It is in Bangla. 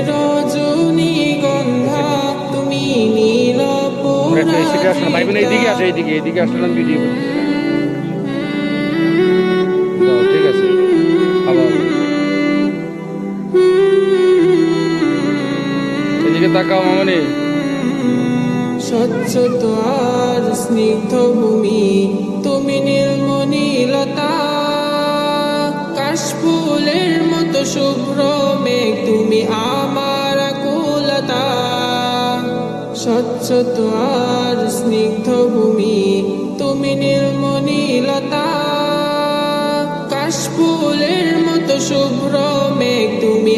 রজনীগন্ধা তুমি নীল এইদিকে আসো, এইদিকে আসলাম ভিডিও ঠিক আছে। আবার এদিকে তাকাও মামনি। স্বচ্ছ আর স্নিগ্ধ ভূমি তুমি নীলমণিলতা, কাশফুলের মতো শুভ্র মেঘ তুমি আমার আকুলতা। স্বচ্ছ আর স্নিগ্ধ ভূমি তুমি নীলমণিলতা, কাশফুলের মতো শুভ্র মেঘ তুমি